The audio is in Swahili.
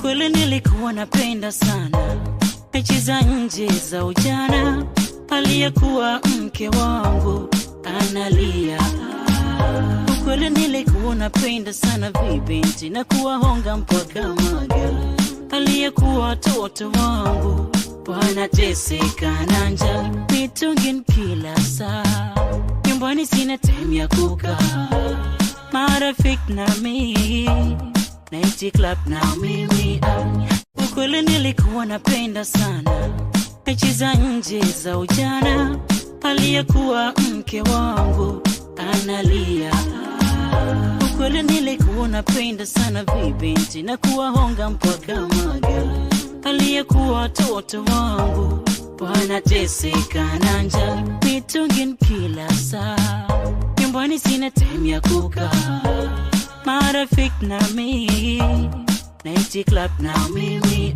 Ukweli nilikuwa napenda sana mechi za nje za ujana, aliyekuwa mke wangu analia. Ukweli nilikuwa napenda sana vibinti na kuwahonga mpaka maga, aliyekuwa watoto wangu wanateseka na njaa, mitungin kila saa, nyumbani sina time ya kukaa, marafiki na mimi night club na mimi. Ukweli nilikuwa napenda sana mechi za nje za ujana, aliyekuwa mke wangu analia. Ukweli nilikuwa napenda sana vibinti na kuwahonga mpaka maga, aliyekuwa watoto wangu wanateseka na njaa, mitungin kila saa, nyumbani sina time ya kukaa, marafiki na mimi night club na mimi.